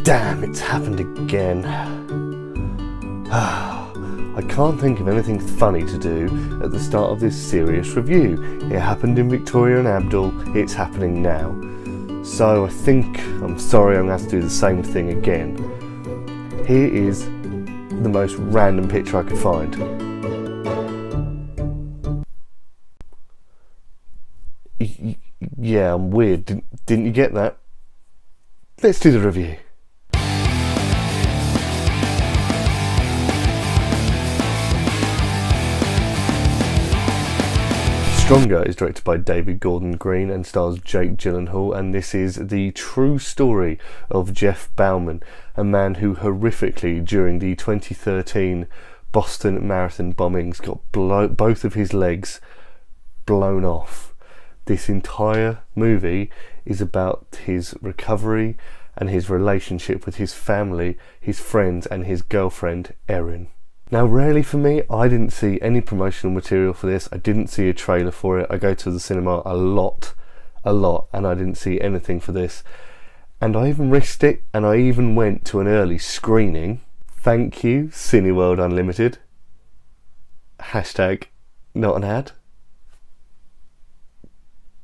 Damn, it's happened again. I can't think of anything funny to do at the start of this serious review. It happened in Victoria and Abdul, it's happening now. So I think, I'm sorry, I'm going to have to do the same thing again. Here is the most random picture I could find. Yeah, I'm weird. Didn't you get that? Let's do the review. Stronger is directed by David Gordon Green and stars Jake Gyllenhaal, and this is the true story of Jeff Bauman, a man who horrifically during the 2013 Boston Marathon bombings got both of his legs blown off. This entire movie is about his recovery and his relationship with his family, his friends and his girlfriend Erin. Now, rarely for me, I didn't see any promotional material for this. I didn't see a trailer for it. I go to the cinema a lot, and I didn't see anything for this. And I even risked it, and I even went to an early screening. Thank you, Cineworld Unlimited. Hashtag not an ad.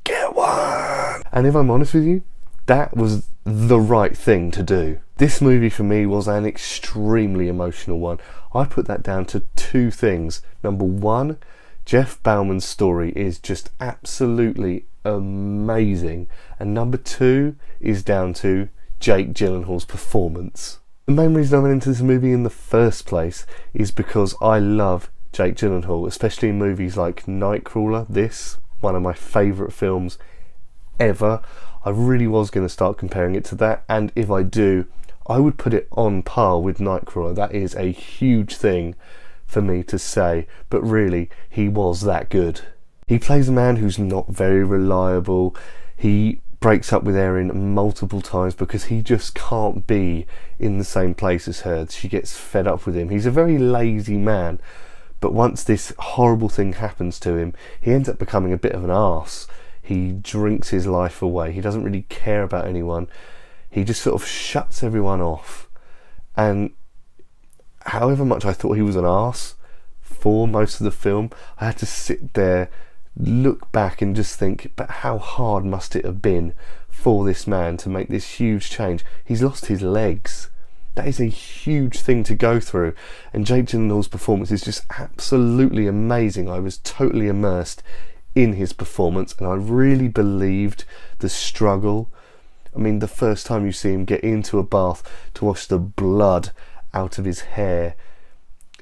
Get one! And if I'm honest with you, that was the right thing to do. This movie for me was an extremely emotional one. I put that down to two things. Number one, Jeff Bauman's story is just absolutely amazing. And number two is down to Jake Gyllenhaal's performance. The main reason I went into this movie in the first place is because I love Jake Gyllenhaal, especially in movies like Nightcrawler. This, one of my favourite films ever. I really was going to start comparing it to that, and if I do, I would put it on par with Nightcrawler. That is a huge thing for me to say, but really, he was that good. He plays a man who's not very reliable. He breaks up with Erin multiple times because he just can't be in the same place as her. She gets fed up with him. He's a very lazy man, but once this horrible thing happens to him, he ends up becoming a bit of an arse. He drinks his life away. He doesn't really care about anyone. He just sort of shuts everyone off. And however much I thought he was an arse for most of the film, I had to sit there, look back and just think, but how hard must it have been for this man to make this huge change? He's lost his legs. That is a huge thing to go through. And Jake Gyllenhaal's performance is just absolutely amazing. I was totally immersed in his performance, and I really believed the struggle. I mean, the first time you see him get into a bath to wash the blood out of his hair,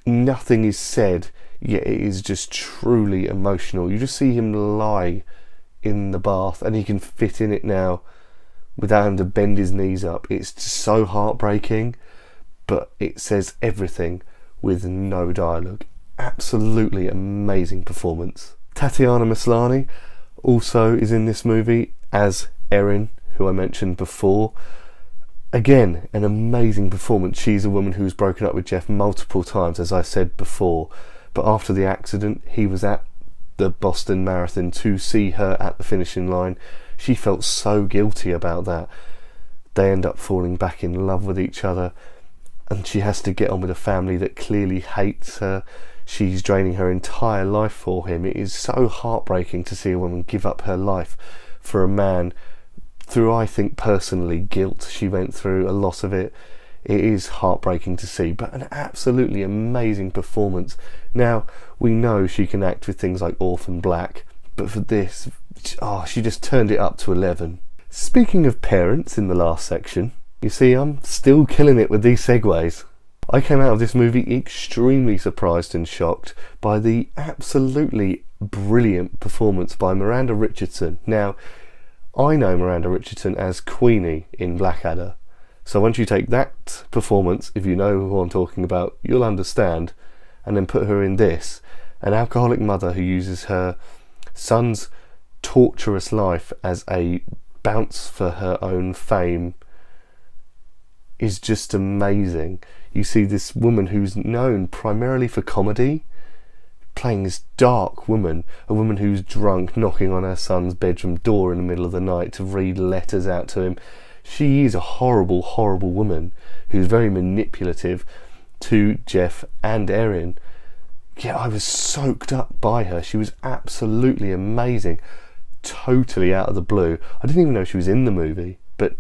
nothing is said, yet it is just truly emotional. You just see him lie in the bath and he can fit in it now without having to bend his knees up. It's just so heartbreaking, but it says everything with no dialogue. Absolutely amazing performance. Tatiana Maslany also is in this movie as Erin, who I mentioned before. Again, an amazing performance. She's a woman who's broken up with Jeff multiple times, as I said before, but after the accident, he was at the Boston Marathon to see her at the finishing line. She felt so guilty about that. They end up falling back in love with each other, and she has to get on with a family that clearly hates her. She's draining her entire life for him. It is so heartbreaking to see a woman give up her life for a man through, I think personally, guilt. She went through a lot of it. It is heartbreaking to see, but an absolutely amazing performance. Now, we know she can act with things like Orphan Black, but for this, she just turned it up to 11. Speaking of parents in the last section, you see, I'm still killing it with these segues. I came out of this movie extremely surprised and shocked by the absolutely brilliant performance by Miranda Richardson. Now, I know Miranda Richardson as Queenie in Blackadder, so once you take that performance, if you know who I'm talking about, you'll understand, and then put her in this, an alcoholic mother who uses her son's torturous life as a bounce for her own fame, is just amazing. You see this woman who's known primarily for comedy, playing this dark woman, a woman who's drunk, knocking on her son's bedroom door in the middle of the night to read letters out to him. She is a horrible, horrible woman who's very manipulative to Jeff and Erin. Yeah, I was soaked up by her. She was absolutely amazing. Totally out of the blue. I didn't even know she was in the movie, but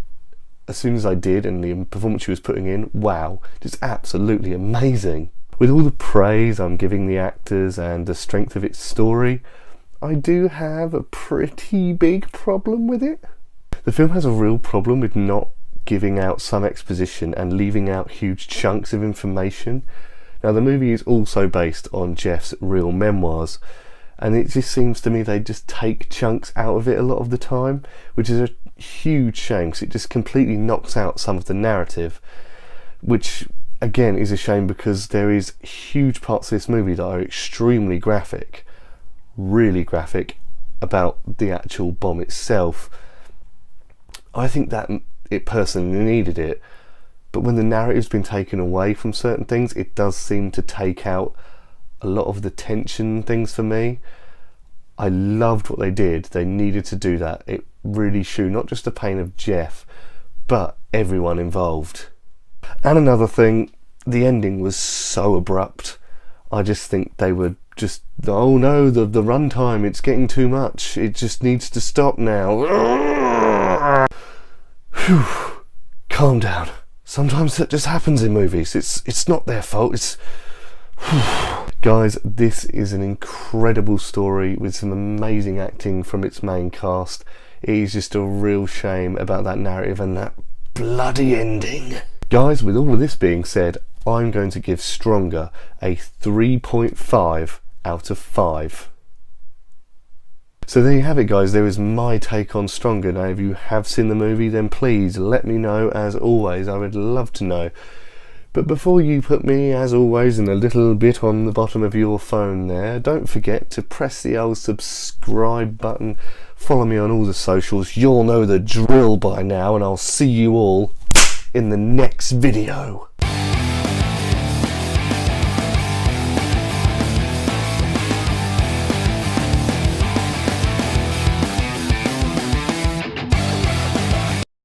as soon as I did, and the performance she was putting in, wow, just absolutely amazing. With all the praise I'm giving the actors and the strength of its story, I do have a pretty big problem with it. The film has a real problem with not giving out some exposition and leaving out huge chunks of information. Now, the movie is also based on Jeff's real memoirs, and it just seems to me they just take chunks out of it a lot of the time, which is a huge shame because it just completely knocks out some of the narrative, which again is a shame because there is huge parts of this movie that are extremely graphic, really graphic, about the actual bomb itself. I think that it personally needed it, but when the narrative's been taken away from certain things, it does seem to take out a lot of the tension things for me. I loved what they did. They needed to do that. It really showed not just the pain of Jeff, but everyone involved. And another thing, the ending was so abrupt. I just think they were just, oh no, the runtime, it's getting too much. It just needs to stop now. Whew. Calm down. Sometimes that just happens in movies. It's not their fault. It's guys, this is an incredible story with some amazing acting from its main cast. It is just a real shame about that narrative and that bloody ending. Guys, with all of this being said, I'm going to give Stronger a 3.5 out of 5. So there you have it, guys. There is my take on Stronger. Now, if you have seen the movie, then please let me know. As always, I would love to know. But before you put me, as always, in a little bit on the bottom of your phone there, don't forget to press the old subscribe button. Follow me on all the socials. You'll know the drill by now, and I'll see you all in the next video.